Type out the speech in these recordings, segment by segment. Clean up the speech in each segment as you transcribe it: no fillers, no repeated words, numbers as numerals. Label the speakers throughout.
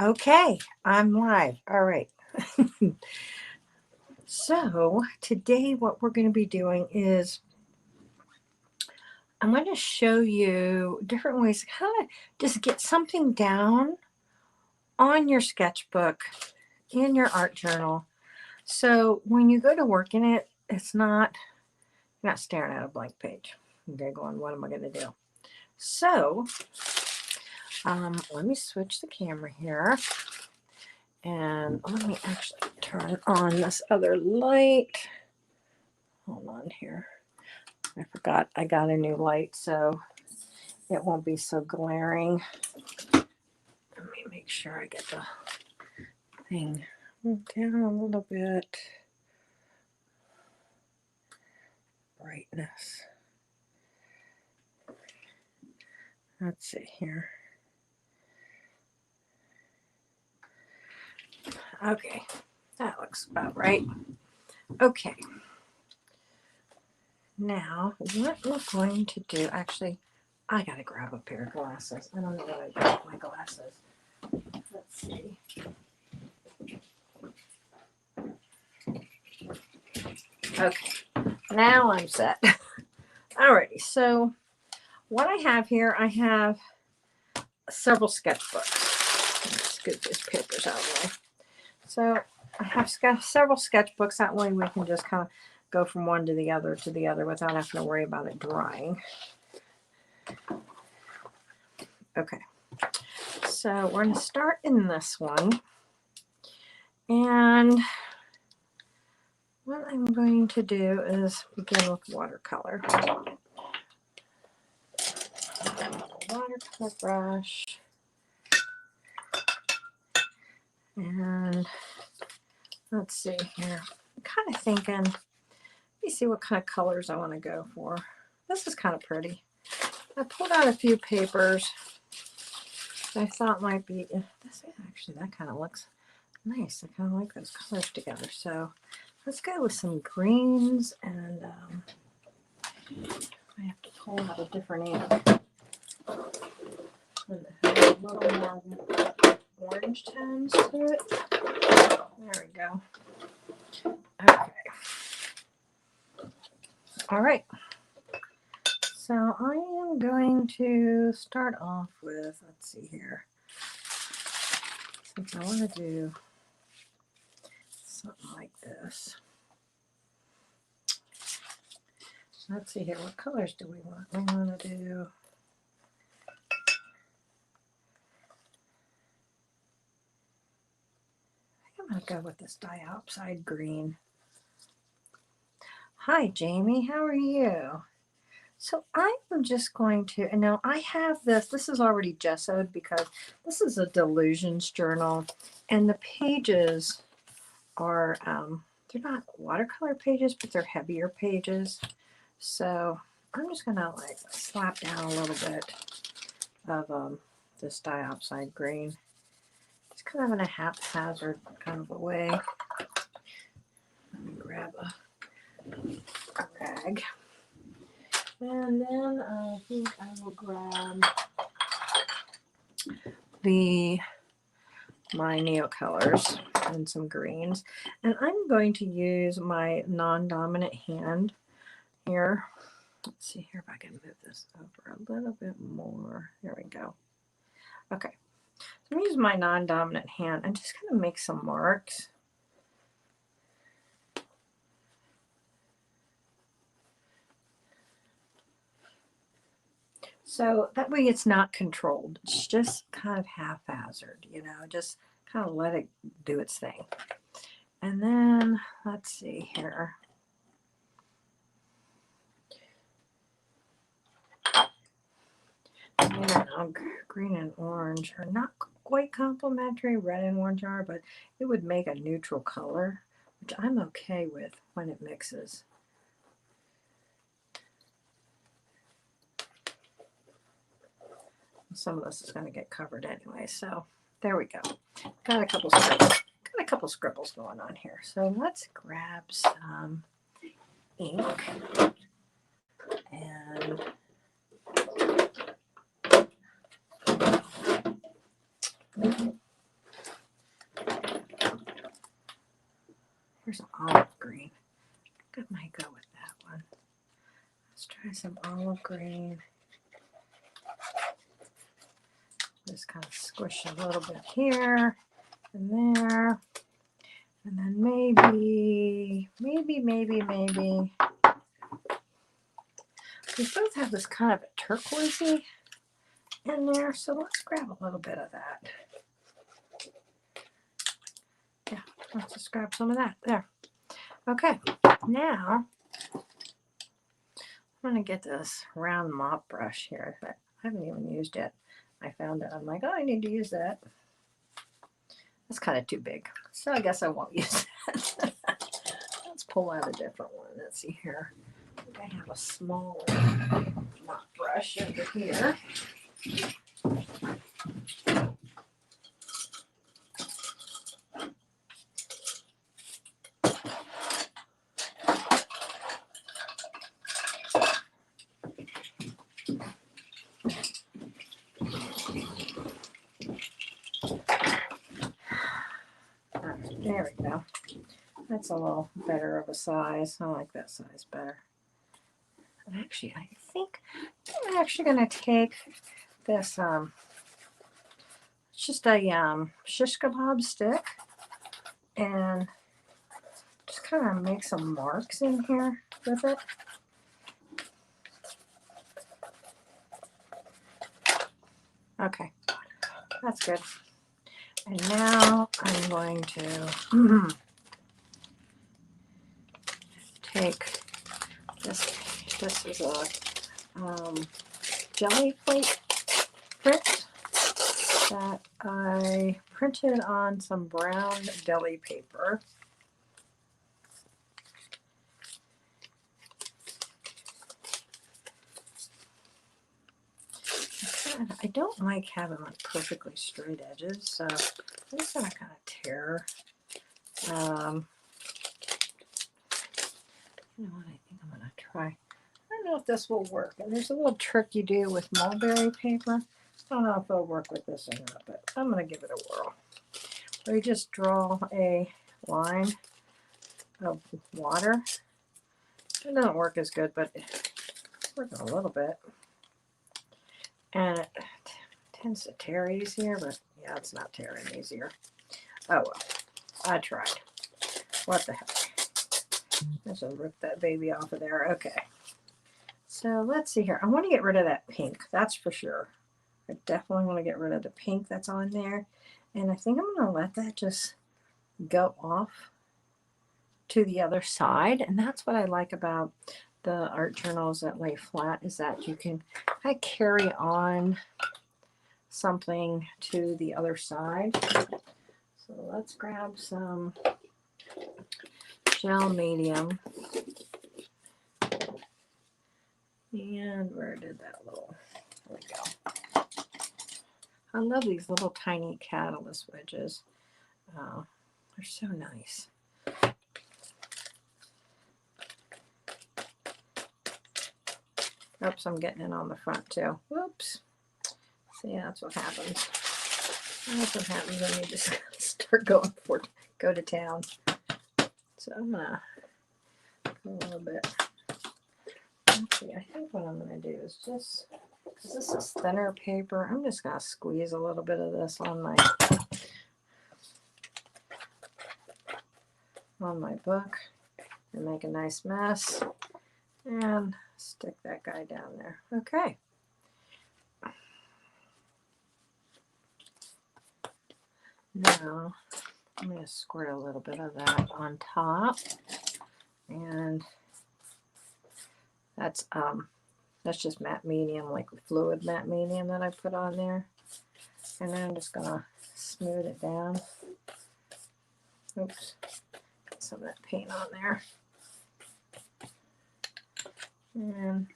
Speaker 1: Okay, I'm live. All right. So today what we're going to be doing is I'm going to show you different ways how to just get something down on your sketchbook, in your art journal. So when you go to work in it, you're not staring at a blank page. Okay, going, what am I going to do? So let me switch the camera here. And let me actually turn on this other light. Hold on here. I forgot I got a new light, so it won't be so glaring. Let me make sure I get the thing down a little bit. Brightness. Let's see here. Okay, that looks about right. Okay. Now, what we're going to do, actually, I gotta grab a pair of glasses. I don't know what I got with my glasses. Let's see. Okay, now I'm set. Alrighty, so what I have here, I have several sketchbooks. Let's get these papers out of the way. So I have several sketchbooks. That way we can just kind of go from one to the other without having to worry about it drying. Okay, so we're going to start in this one. And what I'm going to do is begin with watercolor. Watercolor brush. And let's see here. I'm kind of thinking, let me see what kind of colors I want to go for. This is kind of pretty. I pulled out a few papers I thought might be, actually that kind of looks nice. I kind of like those colors together. So let's go with some greens, and I have to pull out a different ink. And a little more orange tones to it. There we go. Okay. All right. So I am going to start off with, let's see here. Since I want to do something like this. Let's see here. What colors do we want? We want to do, I think I'm going to go with this diopside green. Hi, Jamie. How are you? So I am just going to, and now I have this is already gessoed because this is a Delusions journal, and the pages are, they're not watercolor pages, but they're heavier pages. So I'm just going to like slap down a little bit of this diopside green. It's kind of in a haphazard kind of a way. Let me grab a rag. And then I think I will grab my neocolors and some greens. And I'm going to use my non-dominant hand here. Let's see here if I can move this over a little bit more. There we go. Okay. So I'm going to use my non-dominant hand and just kind of make some marks. So that way it's not controlled. It's just kind of haphazard, you know, just kind of let it do its thing. And then let's see here. Yeah, green and orange are not quite complementary. Red and orange are, but it would make a neutral color, which I'm okay with when it mixes. Some of this is going to get covered anyway, so there we go. Got a couple scribbles going on here. So let's grab some ink and I might go with that one. Let's try some olive green. Just kind of squish a little bit here and there. And then maybe. We both have this kind of a turquoisey in there, so let's grab a little bit of that. Yeah, let's just grab some of that there. Okay, now I'm going to get this round mop brush here that I haven't even used yet. I found it. I'm like, oh, I need to use that. That's kind of too big, so I guess I won't use that. Let's pull out a different one. Let's see here. I think I have a smaller mop brush over here. There we go. That's a little better of a size. I like that size better. And actually, I think I'm actually going to take this, it's just a shish kebab stick, and just kind of make some marks in here with it. Okay, that's good. And now I'm going to take this. This is a jelly plate print that I printed on some brown deli paper. I don't like having like perfectly straight edges, so I'm just gonna kind of tear. You know what? I think I'm gonna try. I don't know if this will work. And there's a little trick you do with mulberry paper. I don't know if it'll work with this or not, but I'm gonna give it a whirl. Where you just draw a line of water. It doesn't work as good, but it's working a little bit. And it tends to tear easier, but yeah, it's not tearing easier. Oh well, I tried. What the heck? Let's just rip that baby off of there. Okay. So let's see here. I want to get rid of that pink, that's for sure. I definitely want to get rid of the pink that's on there. And I think I'm going to let that just go off to the other side. And that's what I like about the art journals that lay flat, is that you can kind of carry on something to the other side. So let's grab some gel medium. And where did that little, there we go. I love these little tiny catalyst wedges. They're so nice. Oops, I'm getting it on the front too. Whoops. See, that's what happens. That's what happens when you just start go to town. So I'm gonna go a little bit. Actually, I think what I'm gonna do is just, because this is thinner paper, I'm just gonna squeeze a little bit of this on my book and make a nice mess and stick that guy down there. Okay. Now I'm going to squirt a little bit of that on top, and that's just matte medium, like fluid matte medium that I put on there. And then I'm just going to smooth it down. Oops, got some of that paint on there. And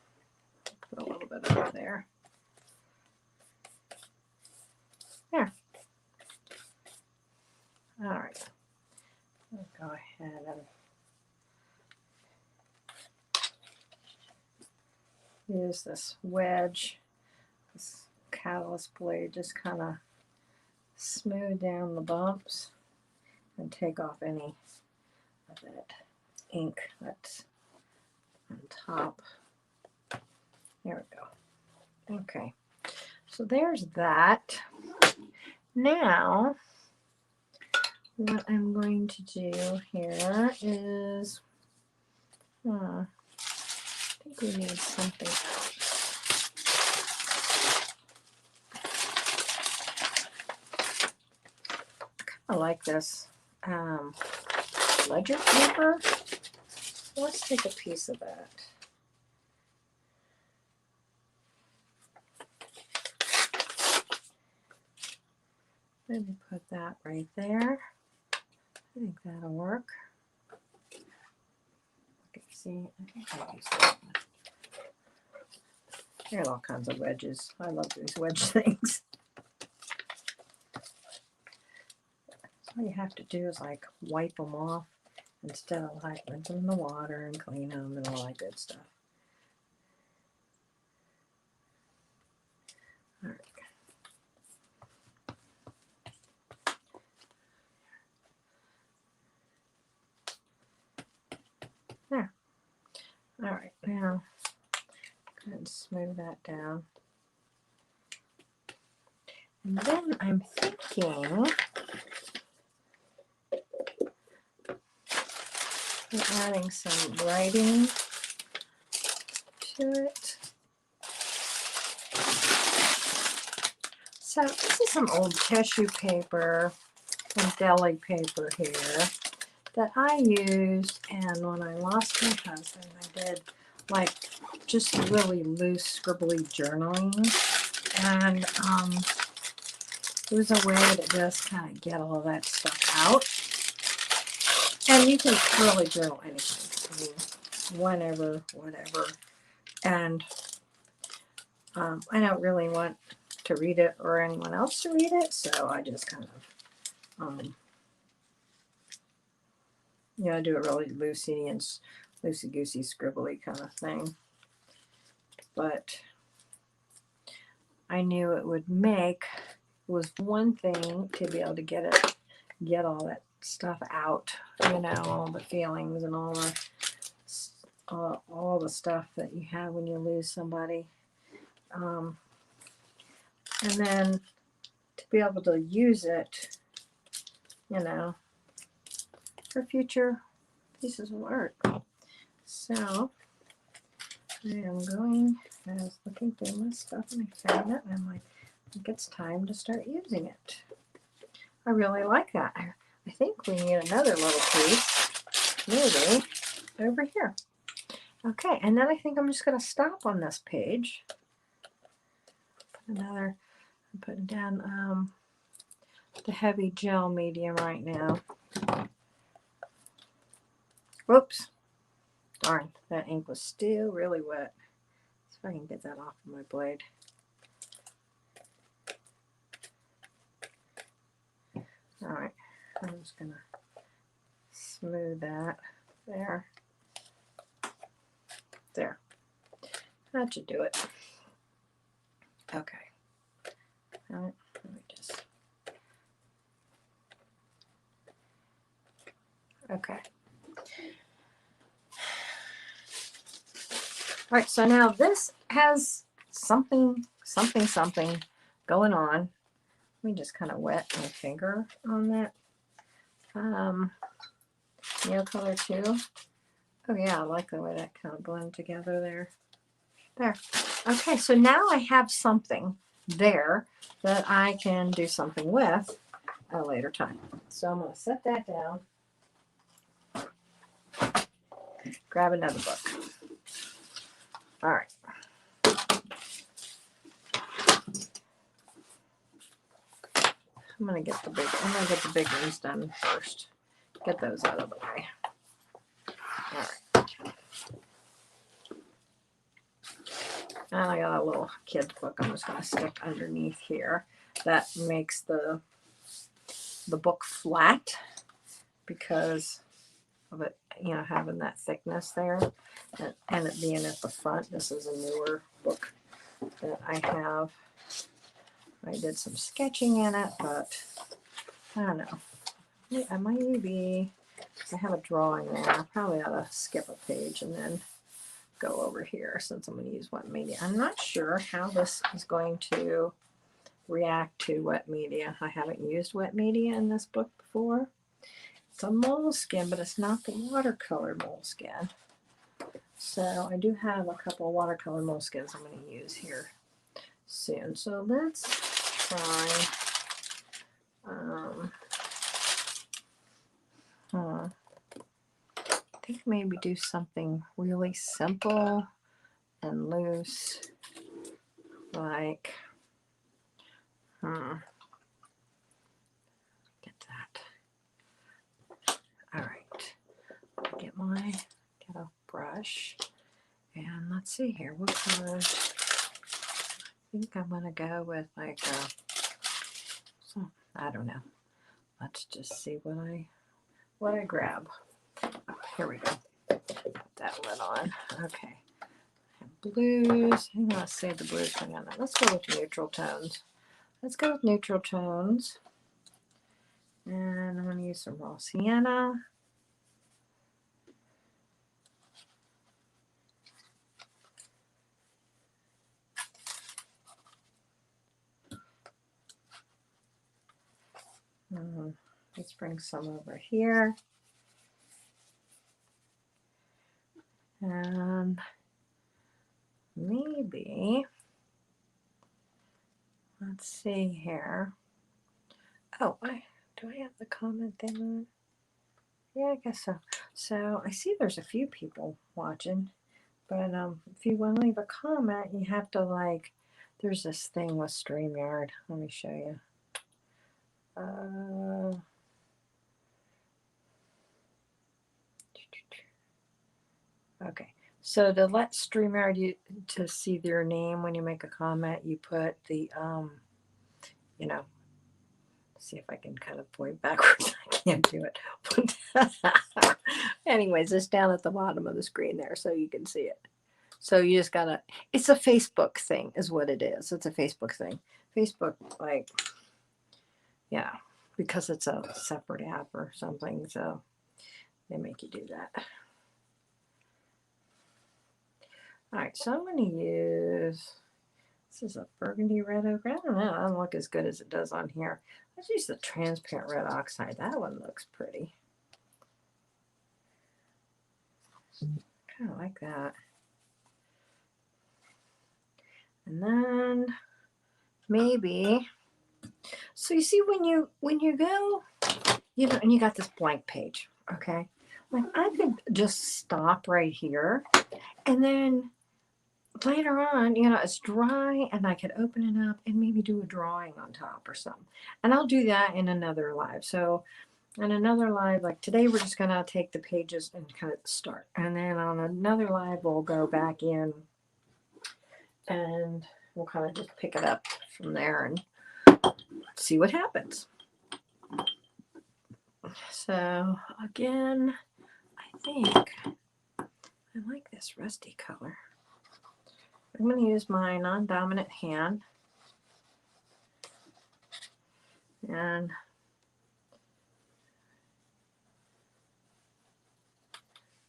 Speaker 1: put a little bit over there. There. All right. I'll go ahead and use this wedge, this catalyst blade, just kind of smooth down the bumps and take off any of that ink that's on top. There we go. Okay, so there's that. Now, what I'm going to do here is, I think we need something else. I like this ledger paper. Let's take a piece of that. Maybe put that right there. I think that'll work. Okay, see, I think I use that one. There's all kinds of wedges. I love these wedge things. All you have to do is like wipe them off instead of like rinse them in the water and clean them and all that good stuff. All right. There. All right, now go ahead and smooth that down. And then I'm thinking of adding some writing to it. So this is some old tissue paper and deli paper here that I used, and when I lost my husband, I did like just really loose scribbly journaling, and it was a way to just kind of get all that stuff out. And you can really journal anything, I mean, whenever, whatever. And I don't really want to read it or anyone else to read it, so I just kind of you know, do it really loosey and loosey-goosey, scribbly kind of thing. But I knew it would make, it was one thing to be able to get all that stuff out, you know, all the feelings and all the stuff that you have when you lose somebody. And then to be able to use it, you know, for future pieces of art. So I am going, I was looking through my stuff and I found it, and I'm like, I think it's time to start using it. I really like that. I think we need another little piece, maybe over here. Okay, and then I think I'm just going to stop on this page. Put another, I'm putting down the heavy gel medium right now. Whoops. Darn, that ink was still really wet. See if I can get that off of my blade. All right, I'm just going to smooth that there. There. That should do it. Okay. All right, let me just. Okay. All right, so now this has something going on. Let me just kind of wet my finger on that nail color too. Oh yeah, I like the way that kind of blended together there. There. Okay, so now I have something there that I can do something with at a later time. So I'm going to set that down. Grab another book. All right. I'm gonna get the big ones done first. Get those out of the way. All right. And I got a little kid's book I'm just gonna stick underneath here. That makes the book flat because of it, you know, having that thickness there, and it being at the front. This is a newer book that I have. I did some sketching in it, but I don't know. I might be I have a drawing there. I probably ought to skip a page and then go over here since I'm going to use wet media. I'm not sure how this is going to react to wet media. I haven't used wet media in this book before. It's a moleskin, but it's not the watercolor moleskin. So I do have a couple of watercolor moleskins I'm going to use here soon. So let's try I think maybe do something really simple and loose, like get that. All right, get a brush, and let's see here. What color? I think I'm gonna go with like I don't know. Let's just see what I grab. Oh, here we go. Put that lid on. Okay. Blues. I'm gonna save the blues for now. Let's go with neutral tones. Let's go with neutral tones. And I'm going to use some raw sienna. Let's bring some over here. And maybe, let's see here. Oh, do I have the comment thing on? Yeah, I guess so. So I see there's a few people watching, but if you want to leave a comment, you have to there's this thing with StreamYard. Let me show you. Okay, so to let StreamYard to see your name when you make a comment, you put the see if I can kind of point backwards. I can't do it. Anyways, it's down at the bottom of the screen there, so you can see it. So you just gotta. It's a Facebook thing, is what it is. It's a Facebook thing. Facebook, because it's a separate app or something, so they make you do that. All right, so I'm going to use, this is a burgundy red ochre. I don't know, it doesn't look as good as it does on here. Let's use the transparent red oxide. That one looks pretty. Kind of like that. And then maybe, so you see when you go, and you got this blank page, okay? I could just stop right here, and then later on, it's dry, and I could open it up and maybe do a drawing on top or something. And I'll do that in another live. So in another live, like today, we're just going to take the pages and kind of start. And then on another live, we'll go back in and we'll kind of just pick it up from there and see what happens. So again, I think I like this rusty color. I'm going to use my non-dominant hand and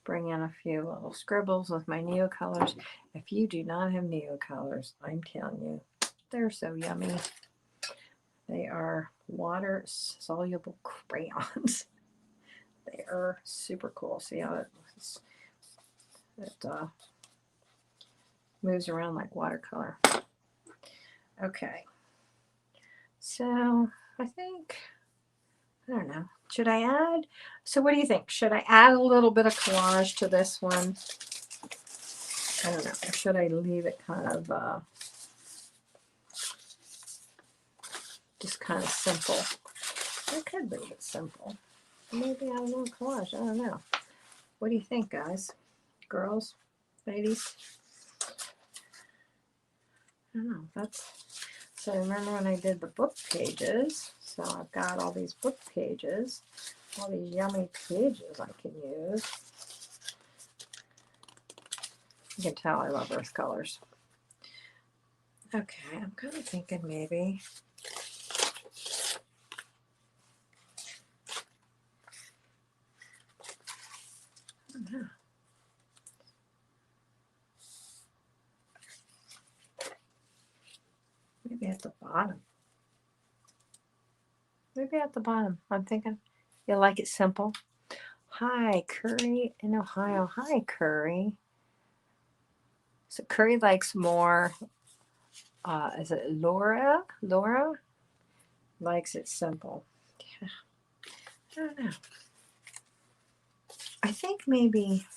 Speaker 1: bring in a few little scribbles with my neocolors. If you do not have neocolors, I'm telling you, they're so yummy. They are water-soluble crayons. They are super cool. See how it moves around like watercolor. Okay. So I think, I don't know. Should I add? So what do you think? Should I add a little bit of collage to this one? I don't know. Or should I leave it kind of just kind of simple? I could leave it simple. Maybe add a little collage. I don't know. What do you think, guys? Girls? Ladies? I don't know. So remember when I did the book pages? So I've got all these book pages, all these yummy pages I can use. You can tell I love earth colors. Okay, I'm kind of thinking maybe bottom. Maybe at the bottom. I'm thinking you like it simple. Hi, Curry in Ohio. Hi, Curry. So Curry likes more, is it Laura? Laura likes it simple. Yeah. I don't know. I think maybe,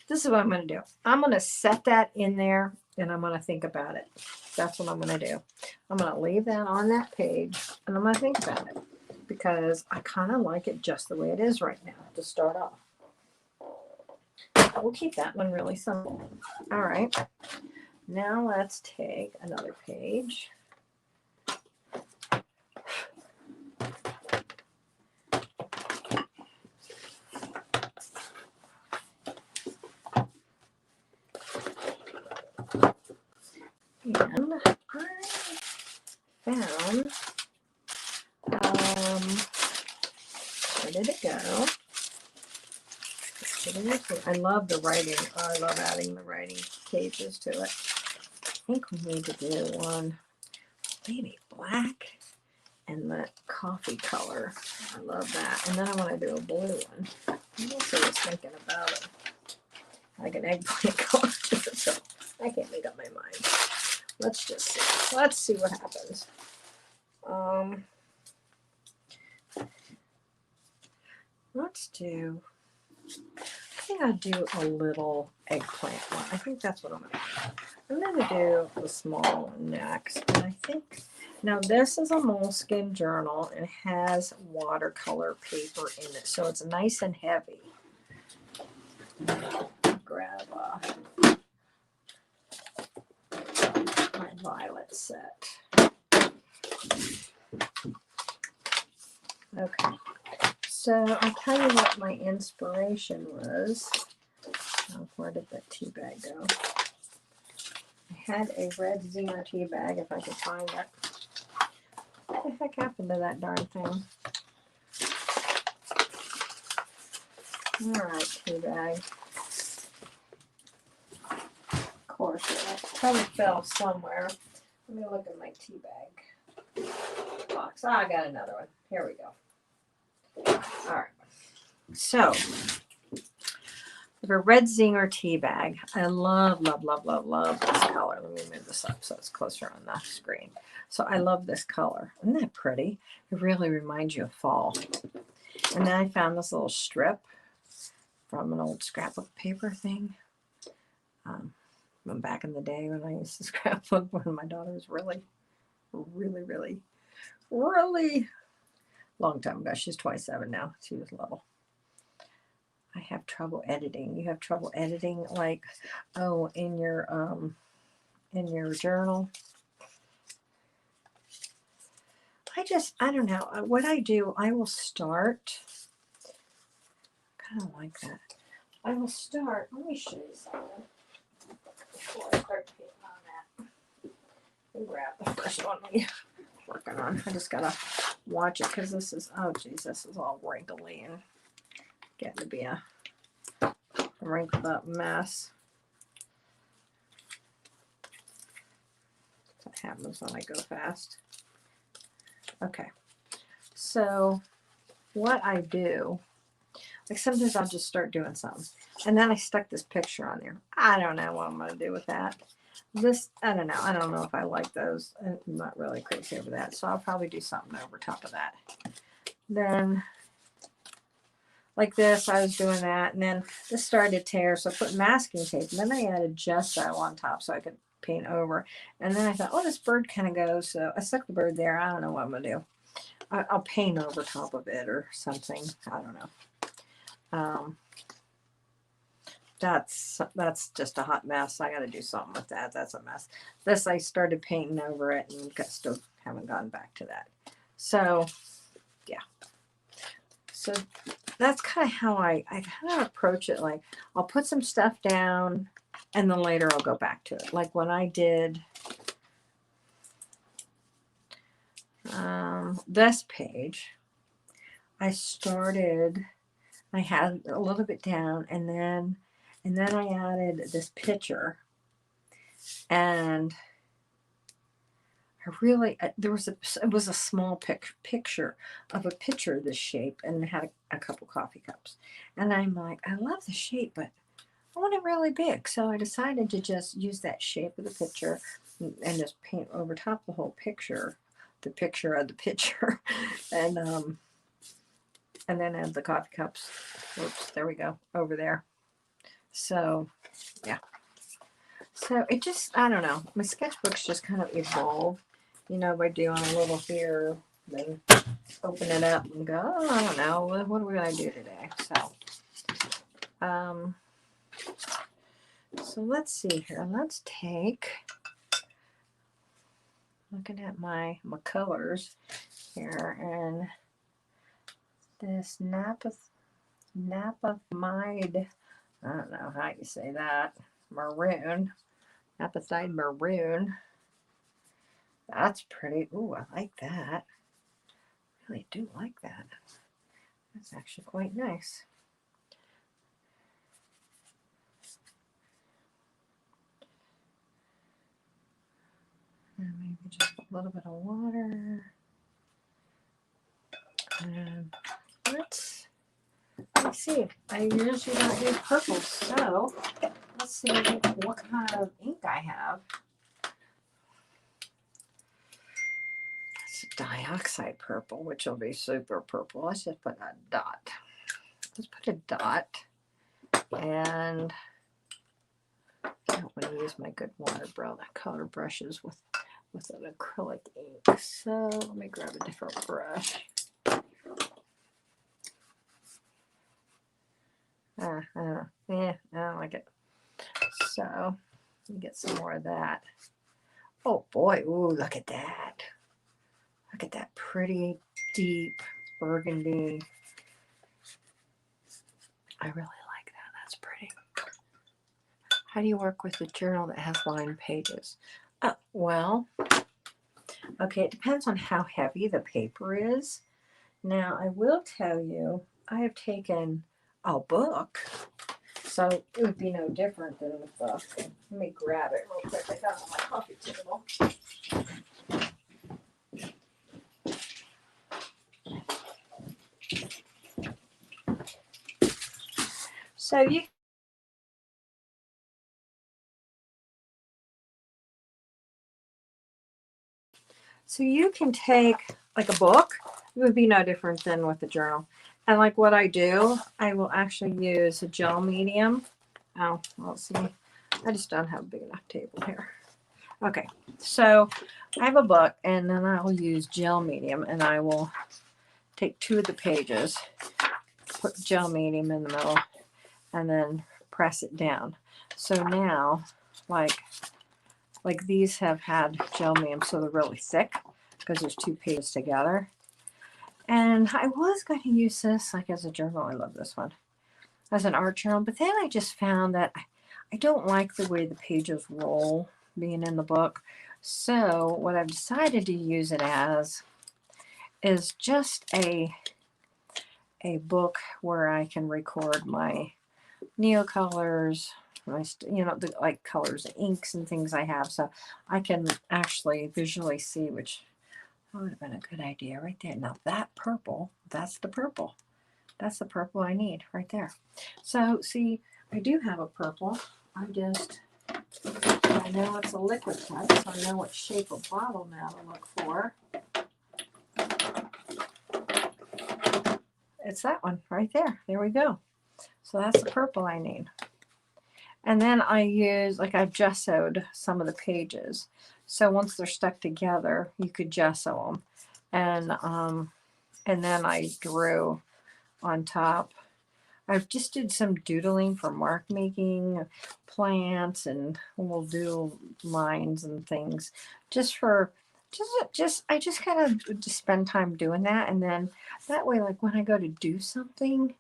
Speaker 1: this is what I'm going to do. I'm going to set that in there and I'm going to think about it. That's what I'm going to do. I'm going to leave that on that page and I'm going to think about it because I kind of like it just the way it is right now to start off. We'll keep that one really simple. All right. Now let's take another page. And I found, where did it go? I love the writing. Oh, I love adding the writing pages to it. I think we need to do one maybe black and the coffee color. I love that. And then I want to do a blue one. I also was thinking about it. Like an eggplant color. So I can't make up my mind. Let's just see. Let's see what happens. Let's do, I think I'll do a little eggplant one. I think that's what I'm going to do. I'm going to do the small one next. And I think, now this is a moleskin journal and it has watercolor paper in it. So it's nice and heavy. Grab my violet set. Okay. So I'll tell you what my inspiration was. Oh, where did that tea bag go? I had a red Zinger tea bag, if I could find it. What the heck happened to that darn thing? All right, tea bag. Of course, it probably fell somewhere. Let me look in my tea bag box. Oh, I got another one. Here we go. All right. So, a red Zinger tea bag. I love, love, love, love, love this color. Let me move this up so it's closer on the screen. So I love this color. Isn't that pretty? It really reminds you of fall. And then I found this little strip from an old scrapbook paper thing. From back in the day when I used to scrapbook when my daughter was really long time ago. She's 27 now. She was little. I have trouble editing. You have trouble editing, like, oh, in your journal. I don't know. What I do, I will start. Kind of like that. I will start. Let me show you something before I start painting on that. Let me grab the first one we're working on. I just gotta watch it because this is, oh geez, this is all wrinkly and getting to be a wrinkled up mess. That happens when I go fast. Okay, so what I do, like sometimes I'll just start doing something and then I stuck this picture on there. I don't know what I'm going to do with that. This, I don't know. I don't know if I like those. I'm not really crazy over that. So I'll probably do something over top of that. Then like this, I was doing that. And then this started to tear. So I put masking tape. And then I added gesso on top so I could paint over. And then I thought, oh, this bird kind of goes. So I stuck the bird there. I don't know what I'm going to do. I'll paint over top of it or something. I don't know. That's just a hot mess. I got to do something with that. That's a mess. This, I started painting over it and still haven't gone back to that. So, yeah. So that's kind of how I kind of approach it. Like I'll put some stuff down and then later I'll go back to it. Like when I did this page, I had a little bit down and then I added this picture and there was it was a small picture of a pitcher this shape, and it had a couple coffee cups. And I'm like, I love the shape, but I want it really big. So I decided to just use that shape of the pitcher and just paint over top the whole picture, the picture of the pitcher, and then add the coffee cups. Oops, there we go, over there. So yeah. So it just, I don't know, my sketchbooks just kind of evolve, you know, by doing a little here, then open it up and go, oh, I don't know, what are we going to do today? So let's see here. Let's take, looking at my colors here, and this naphthide, I don't know how you say that, maroon, naphthide maroon. That's pretty. Ooh, I like that. Really do like that. That's actually quite nice. And maybe just a little bit of water. And let's see. I usually don't use purple, so let's see what kind of ink I have. It's a dioxide purple, which will be super purple. Let's just put a dot. Let's put a dot. And I don't want to use my good watercolor brushes with an acrylic ink. So let me grab a different brush. I don't know. Yeah, I don't like it. So let me get some more of that. Oh boy, ooh, look at that. Look at that pretty deep burgundy. I really like that. That's pretty. How do you work with a journal that has lined pages? Well, okay, it depends on how heavy the paper is. Now, I will tell you, I have taken a book, so it would be no different than with the, let me grab it real quick. I got it on my coffee table. So you can take like a book, it would be no different than with a journal. And like what I do, I will actually use a gel medium. Oh, let's see. I just don't have a big enough table here. Okay, so I have a book, and then I'll use gel medium, and I will take 2 of the pages, put gel medium in the middle, and then press it down. So now, like these have had gel medium, so they're really thick because there's 2 pages together. And I was going to use this like as a journal. I love this one as an art journal, but then I just found that I don't like the way the pages roll being in the book. So what I've decided to use it as is just a book where I can record my neocolors, my the like colors, inks, and things I have, so I can actually visually see which would have been a good idea right there. Now that purple, that's the purple. That's the purple I need right there. So see, I do have a purple. I know it's a liquid type, so I know what shape of bottle now to look for. It's that one right there. There we go. So that's the purple I need. And then I use, like I've gessoed some of the pages. So once they're stuck together, you could gesso them. And then I drew on top. I've just did some doodling for mark making, plants, and we'll do lines and things I just kind of just spend time doing that. And then that way, like when I go to do something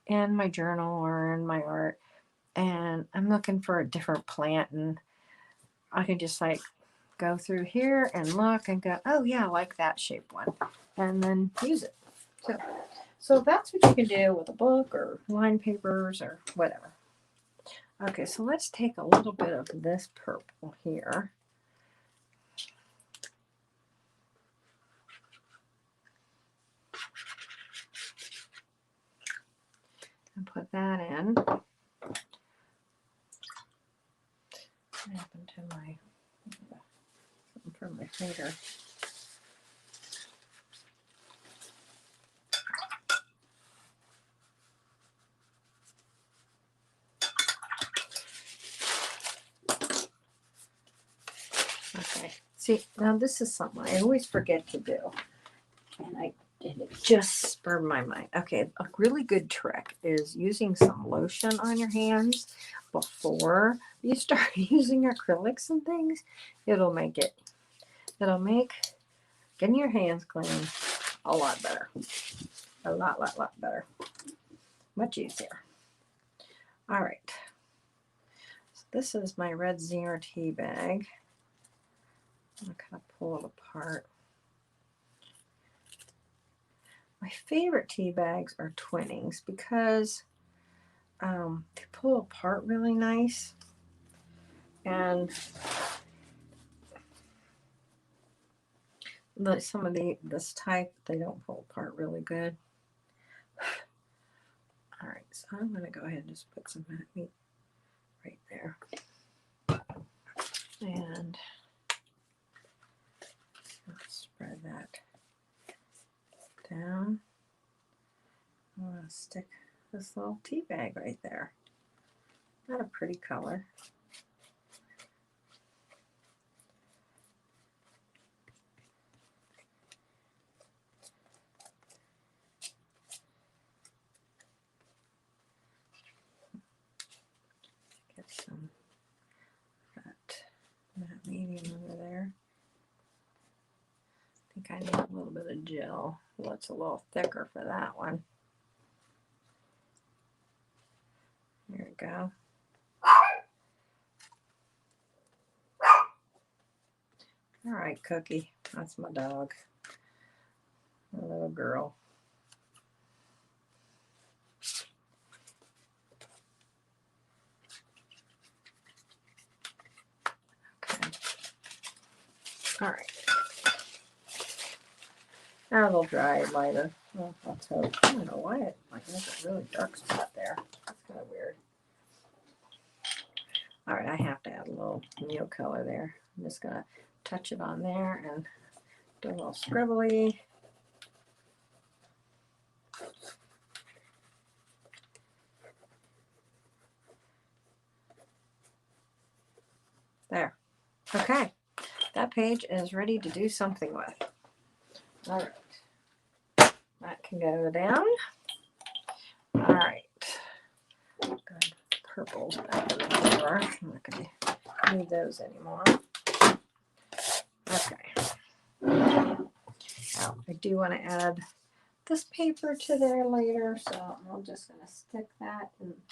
Speaker 1: in my journal or in my art, and I'm looking for a different plant, and I can just like go through here and look and go, oh yeah, I like that shape one, and then use it. So that's what you can do with a book or line papers or whatever. Okay, so let's take a little bit of this purple here. put that in. What happened to my, something from my finger? Okay, see, now this is something I always forget to do. And it just spurred my mind. Okay, a really good trick is using some lotion on your hands before you start using acrylics and things. It'll make getting your hands clean a lot better. A lot better. Much easier. All right. So this is my red Zinger tea bag. I'm going to kind of pull it apart. My favorite tea bags are Twinnings because they pull apart really nice. And some of this type, they don't pull apart really good. All right, so I'm going to go ahead and just put some meat right there. And let's spread that down. I'm going to stick this little tea bag right there. Not a pretty color. Get some that medium over there. I think I need a little bit of gel. Well, it's a little thicker for that one. There we go. All right, Cookie. That's my dog. My little girl. Okay. All right. Now it'll dry later. Well, let's hope. I don't know why it like makes a really dark spot there. That's kind of weird. All right, I have to add a little neil color there. I'm just gonna touch it on there and do a little scribbly. There. Okay, that page is ready to do something with. All right, that can go down. All right, good. Purples back in the drawer. I'm not going to need those anymore. Okay. Now, I do want to add this paper to there later, so I'm just going to stick that in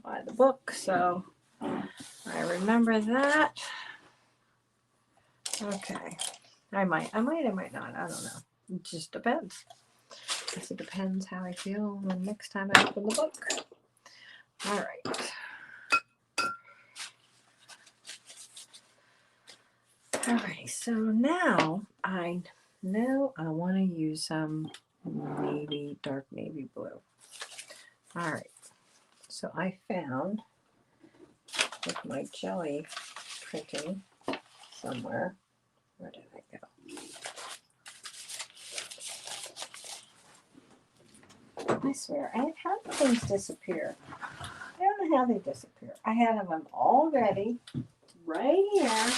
Speaker 1: by the book so I remember that. Okay. I might not. I don't know. It just depends. I guess it depends how I feel the next time I open the book. All right. Alright, so now I know I want to use some dark navy blue. Alright, so I found with my jelly printing somewhere. Where did I go? I swear, how do things disappear? I don't know how they disappear. I had them all ready, right here.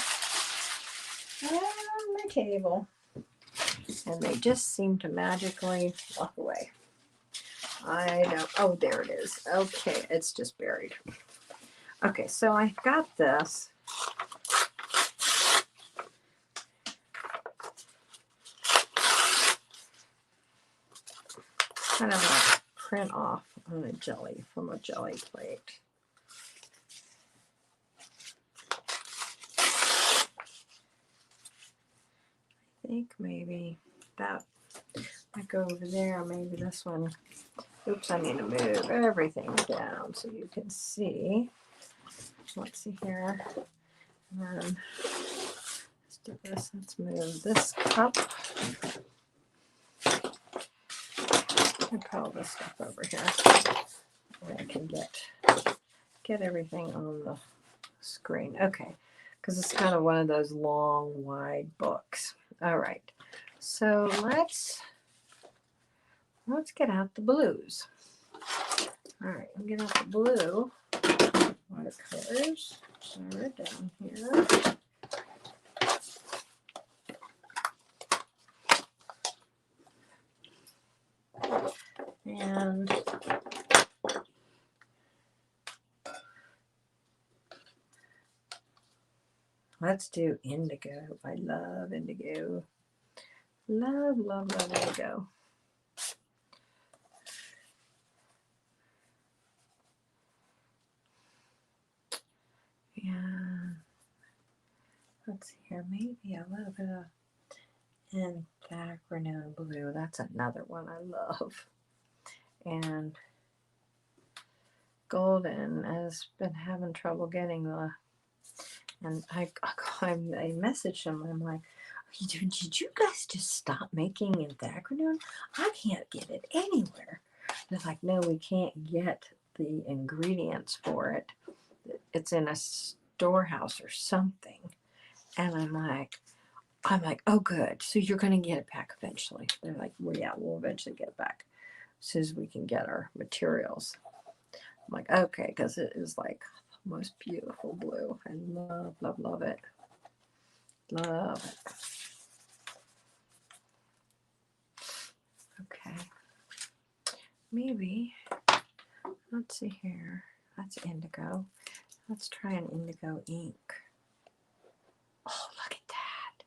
Speaker 1: On my table, and they just seem to magically walk away. I don't, oh, there it is. Okay, it's just buried. Okay, so I got this. Kind of like print off on a jelly, from a jelly plate. I think maybe that might go over there. Maybe this one. Oops, I need to move everything down so you can see. Let's see here. And then let's do this. Let's move this cup. I'll put all this stuff over here. I can get everything on the screen. Okay, because it's kind of one of those long, wide books. All right, so let's get out the blues. All right, I'll get out the blue watercolors. They're down here. And let's do indigo. I love indigo. Love, love, love indigo. And let's see here, maybe a little bit of anthracene blue. That's another one I love. And golden has been having trouble getting the, and I messaged them. I'm like, did you guys just stop making anthracene? I can't get it anywhere. They're like, no, we can't get the ingredients for it. It's in a storehouse or something. And I'm like, oh, good. So you're going to get it back eventually. They're like, well, yeah, we'll eventually get it back as soon as we can get our materials. I'm like, okay, because it is like the most beautiful blue. I love, love, love it. Love it. Okay. Maybe, let's see here. That's indigo. Let's try an indigo ink. Oh, look at that.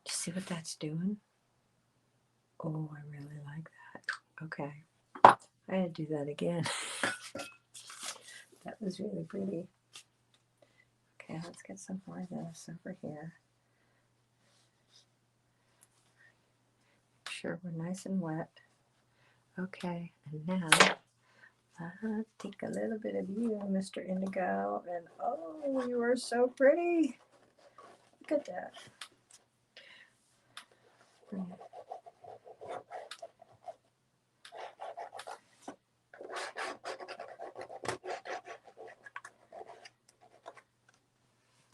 Speaker 1: Do you see what that's doing? Oh, I really like that. Okay. I had to do that again. That was really pretty. Okay, let's get some more of this over here. Make sure we're nice and wet. Okay, and now let's take a little bit of you, Mr. Indigo, and oh, you are so pretty. Look at that.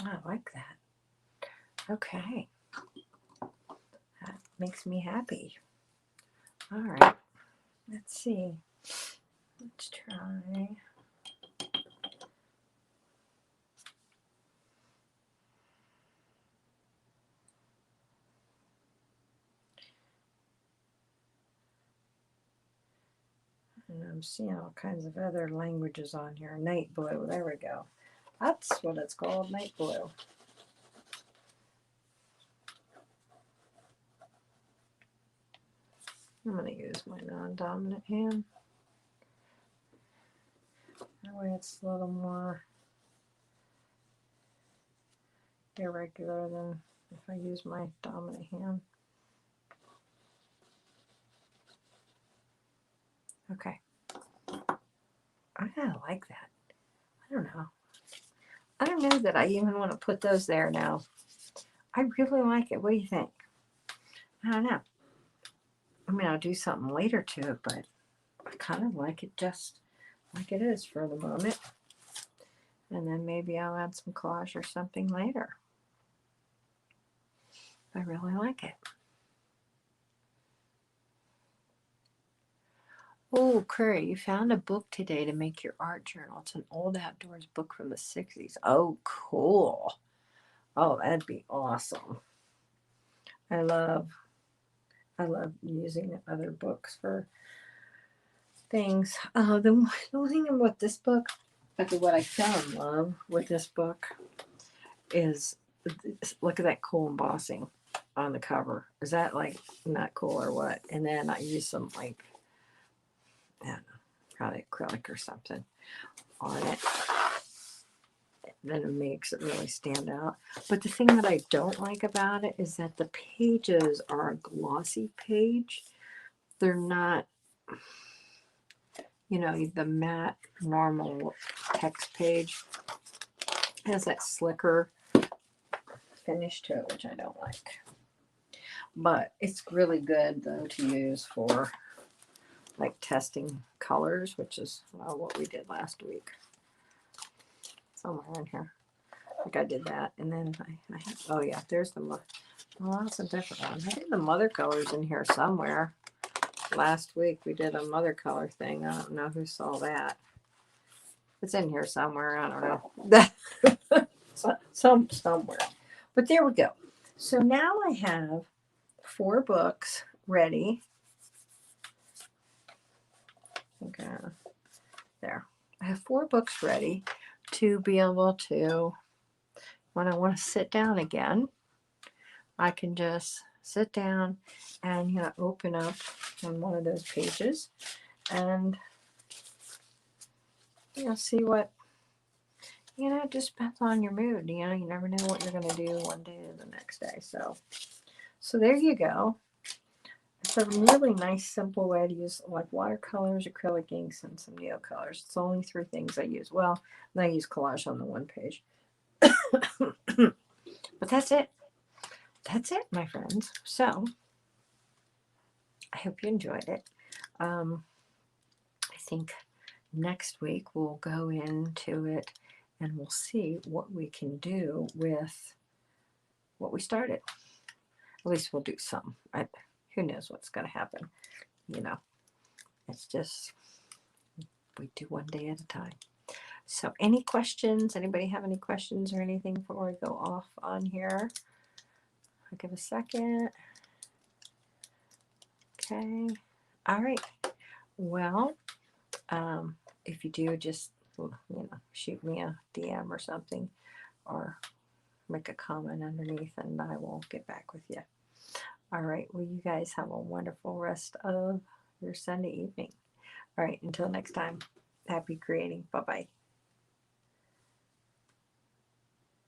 Speaker 1: I like that. Okay. That makes me happy. All right. Let's see. Let's try. And I'm seeing all kinds of other languages on here. Night blue. There we go. That's what it's called, night blue. I'm going to use my non-dominant hand. That way it's a little more irregular than if I use my dominant hand. Okay. I kind of like that. I don't know. I don't know that I even want to put those there now. I really like it. What do you think? I don't know. I mean, I'll do something later to it, but I kind of like it just like it is for the moment. And then maybe I'll add some collage or something later. I really like it. Oh, Curry, you found a book today to make your art journal. It's an old outdoors book from the 60s. Oh, cool. Oh, that'd be awesome. I love using other books for things. The thing about this book, what I fell in love with this book is, look at that cool embossing on the cover. Is that like not cool or what? And then I use some like, I don't know, probably acrylic or something on it. Then it makes it really stand out. But the thing that I don't like about it is that the pages are a glossy page. They're not, you know, the matte normal text page. It has that slicker finish to it, which I don't like. But it's really good though to use for like testing colors, which is what we did last week. Somewhere in here. I think I did that. And then I have, oh yeah, there's the, well, that's a different one. I did the mother colors in here somewhere. Last week we did a mother color thing. I don't know who saw that. It's in here somewhere. I don't know. Somewhere. But there we go. So now I have 4 books ready. Okay. There. I have 4 books ready to be able to, when I want to sit down again, I can just sit down and open up on one of those pages and see what, it just depends on your mood. You never know what you're going to do one day or the next day. So there you go. It's a really nice, simple way to use like watercolors, acrylic inks, and some neo colors. It's only 3 things I use. Well, I use collage on the one page. But that's it. That's it, my friends. So I hope you enjoyed it. I think next week we'll go into it and we'll see what we can do with what we started. At least we'll do some. Who knows what's going to happen? It's just we do one day at a time. So any questions? Anybody have any questions or anything before we go off on here? I'll give a second. Okay. All right. Well, if you do, just shoot me a DM or something, or make a comment underneath, and I will get back with you. All right. Well, you guys have a wonderful rest of your Sunday evening. All right. Until next time, happy creating. Bye-bye.